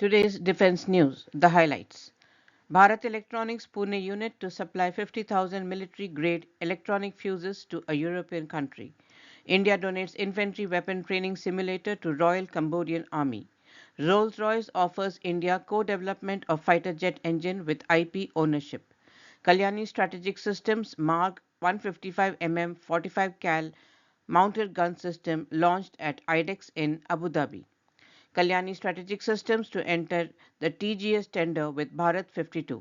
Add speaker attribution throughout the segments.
Speaker 1: Today's defense news, the highlights. Bharat Electronics Pune unit to supply 50,000 military-grade electronic fuses to a European country. India donates infantry weapon training simulator to Royal Cambodian Army. Rolls-Royce offers India co-development of fighter jet engine with IP ownership. Kalyani Strategic Systems MArG 155 mm 45 cal mounted gun system launched at iDEX in Abu Dhabi. Kalyani Strategic Systems to enter the TGS Tender with Bharat 52.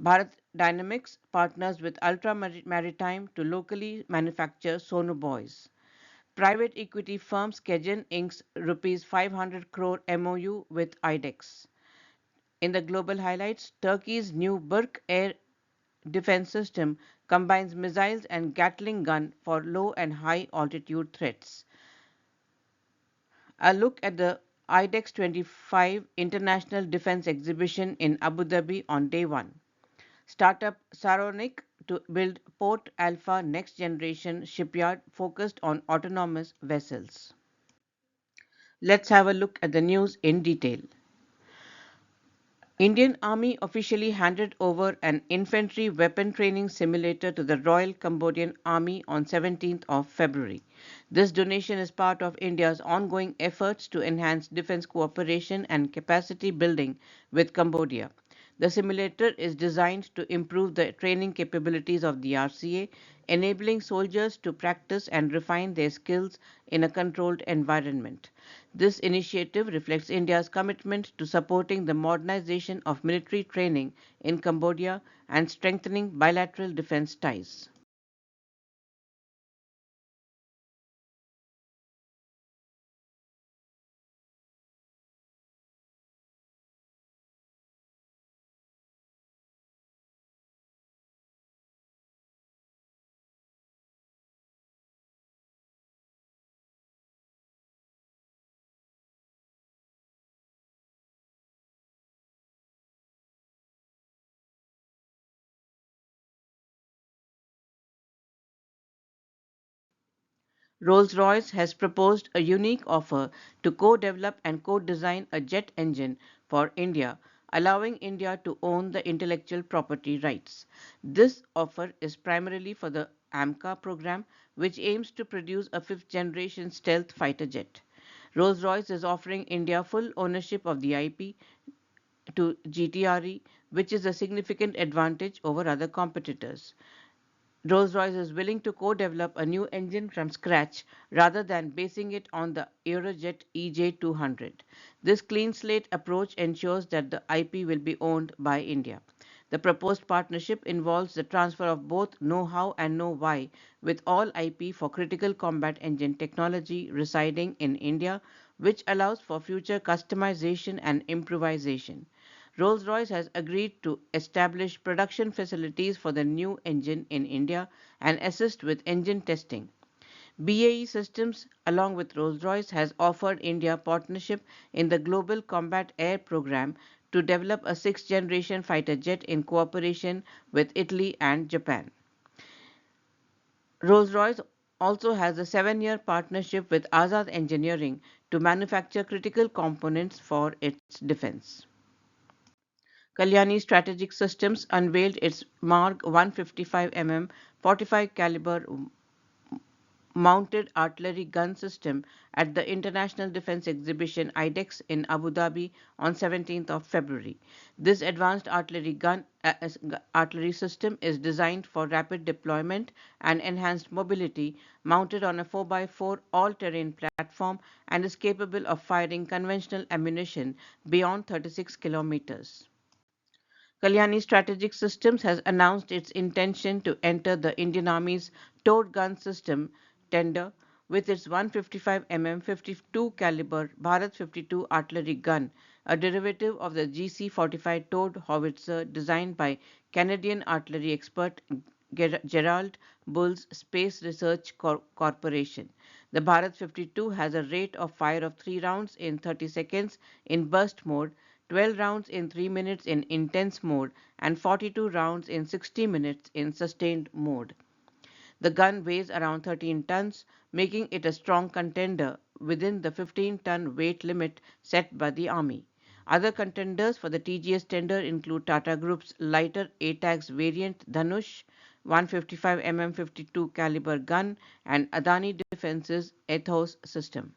Speaker 1: Bharat Dynamics partners with Ultra Maritime to locally manufacture Sonobuoys. Private equity firm SKEGEN inks rupees 500 crore MoU with iDEX. In the global highlights, Turkey's new Burç air defense system combines missiles and Gatling gun for low and high altitude threats. A look at the iDEX 25 International Defense Exhibition in Abu Dhabi on day 1. Startup Saronic to build Port Alpha next generation shipyard focused on autonomous vessels. Let's have a look at the news in detail. Indian Army officially handed over an infantry weapon training simulator to the Royal Cambodian Army on 17th of February. This donation is part of India's ongoing efforts to enhance defense cooperation and capacity building with Cambodia. The simulator is designed to improve the training capabilities of the RCA, enabling soldiers to practice and refine their skills in a controlled environment. This initiative reflects India's commitment to supporting the modernization of military training in Cambodia and strengthening bilateral defense ties. Rolls-Royce has proposed a unique offer to co-develop and co-design a jet engine for India, allowing India to own the intellectual property rights. This offer is primarily for the AMCA program, which aims to produce a fifth-generation stealth fighter jet. Rolls-Royce is offering India full ownership of the IP to GTRE, which is a significant advantage over other competitors. Rolls-Royce is willing to co-develop a new engine from scratch rather than basing it on the Aerojet EJ200. This clean slate approach ensures that the IP will be owned by India. The proposed partnership involves the transfer of both know-how and know-why, with all IP for critical combat engine technology residing in India, which allows for future customization and improvisation. Rolls-Royce has agreed to establish production facilities for the new engine in India and assist with engine testing. BAE Systems, along with Rolls-Royce, has offered India partnership in the Global Combat Air Program to develop a sixth-generation fighter jet in cooperation with Italy and Japan. Rolls-Royce also has a 7-year partnership with Azad Engineering to manufacture critical components for its defense. Kalyani Strategic Systems unveiled its MArG 155 mm 45 caliber mounted artillery gun system at the International Defense Exhibition iDEX in Abu Dhabi on 17th of February. This advanced artillery system is designed for rapid deployment and enhanced mobility, mounted on a 4x4 all-terrain platform, and is capable of firing conventional ammunition beyond 36 kilometers. Kalyani Strategic Systems has announced its intention to enter the Indian Army's towed gun system tender with its 155 mm 52 caliber Bharat 52 artillery gun, a derivative of the GC-45 towed howitzer designed by Canadian artillery expert Gerald Bull's Space Research Corporation. The Bharat 52 has a rate of fire of 3 rounds in 30 seconds in burst mode, 12 rounds in 3 minutes in intense mode, and 42 rounds in 60 minutes in sustained mode. The gun weighs around 13 tons, making it a strong contender within the 15-ton weight limit set by the Army. Other contenders for the TGS tender include Tata Group's lighter ATAGS variant Dhanush 155 mm 52 caliber gun and Adani Defence's Ethos system.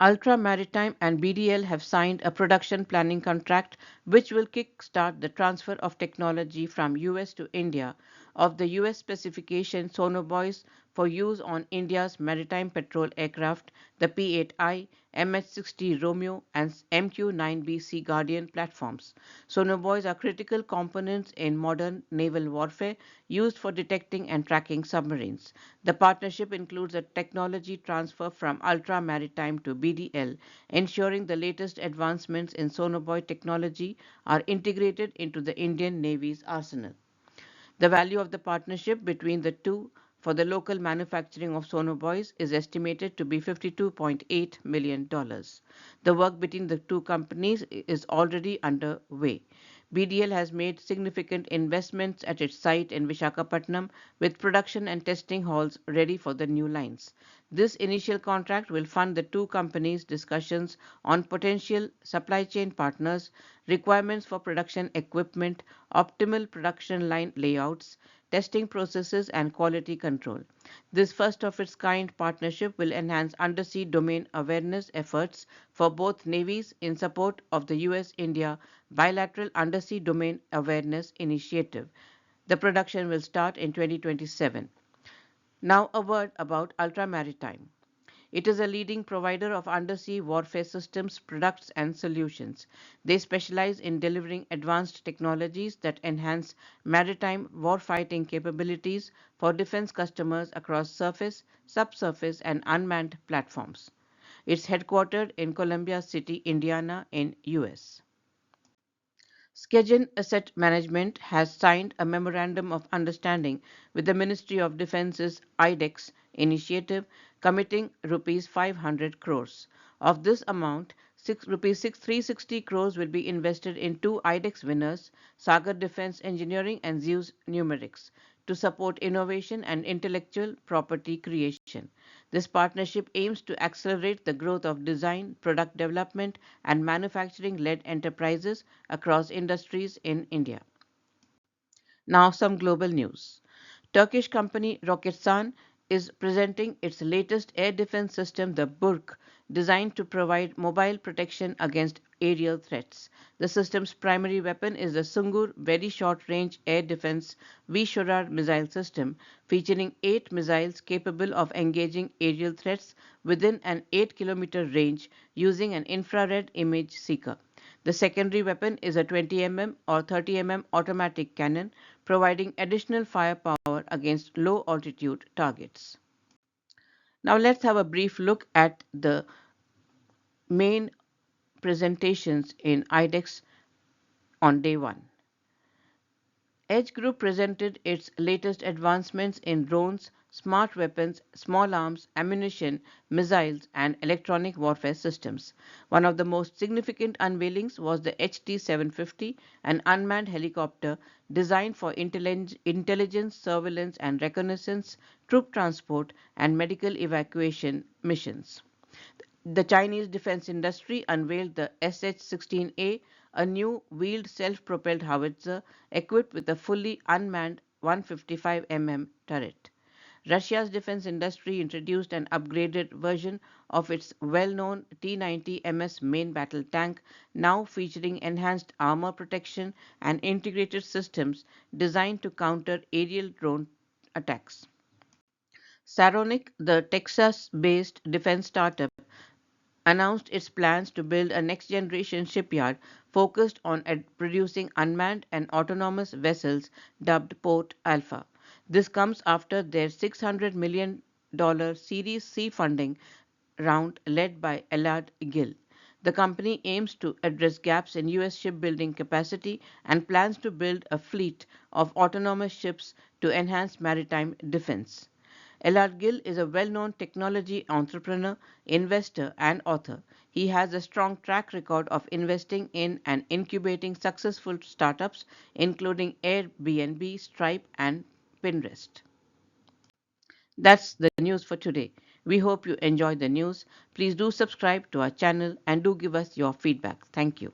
Speaker 1: Ultra Maritime and BDL have signed a production planning contract which will kick-start the transfer of technology from US to India of the US specification Sonobuoys for use on India's maritime patrol aircraft, the P-8I, MH-60 Romeo and MQ-9B Sea Guardian platforms. Sonobuoys are critical components in modern naval warfare used for detecting and tracking submarines. The partnership includes a technology transfer from Ultra Maritime to BDL, ensuring the latest advancements in sonobuoy technology are integrated into the Indian Navy's arsenal. The value of the partnership between the two for the local manufacturing of sonobuoys is estimated to be $52.8 million. The work between the two companies is already underway. BDL has made significant investments at its site in Vishakhapatnam with production and testing halls ready for the new lines. This initial contract will fund the two companies' discussions on potential supply chain partners, requirements for production equipment, optimal production line layouts, testing processes, and quality control. This first of its kind partnership will enhance undersea domain awareness efforts for both navies in support of the US India bilateral undersea domain awareness initiative. The production will start in 2027. Now, a word about Ultra Maritime. It is a leading provider of undersea warfare systems, products, and solutions. They specialize in delivering advanced technologies that enhance maritime warfighting capabilities for defense customers across surface, subsurface, and unmanned platforms. It's headquartered in Columbia City, Indiana, in US. SKEGEN Asset Management has signed a memorandum of understanding with the Ministry of Defence's iDEX initiative committing rupees 500 crores. Of this amount, rupees 360 crores will be invested in two iDEX winners, Sagar Defense Engineering and Zeus Numerics, to support innovation and intellectual property creation. This partnership aims to accelerate the growth of design, product development, and manufacturing-led enterprises across industries in India. Now some global news. Turkish company Roketsan is presenting its latest air defense system, the Burç, designed to provide mobile protection against aerial threats. The system's primary weapon is the Sungur Very Short Range Air Defense Vishorar missile system, featuring 8 missiles capable of engaging aerial threats within an 8-kilometer range using an infrared image seeker. The secondary weapon is a 20 mm or 30 mm automatic cannon, providing additional firepower against low altitude targets. Now let's have a brief look at the main presentations in iDEX on day 1. Edge Group presented its latest advancements in drones, smart weapons, small arms, ammunition, missiles, and electronic warfare systems. One of the most significant unveilings was the HT-750, an unmanned helicopter designed for intelligence, surveillance, and reconnaissance, troop transport, and medical evacuation missions. The Chinese defense industry unveiled the SH-16A, a new wheeled self-propelled howitzer equipped with a fully unmanned 155 mm turret. Russia's defense industry introduced an upgraded version of its well-known T-90 MS main battle tank, now featuring enhanced armor protection and integrated systems designed to counter aerial drone attacks. Saronic, the Texas-based defense startup, announced its plans to build a next-generation shipyard focused on producing unmanned and autonomous vessels dubbed Port Alpha. This comes after their $600 million Series C funding round led by Allard Gill. The company aims to address gaps in U.S. shipbuilding capacity and plans to build a fleet of autonomous ships to enhance maritime defense. Allard Gill is a well-known technology entrepreneur, investor, and author. He has a strong track record of investing in and incubating successful startups, including Airbnb, Stripe, and Pinterest. That's the news for today. We hope you enjoy the news. Please do subscribe to our channel and do give us your feedback. Thank you.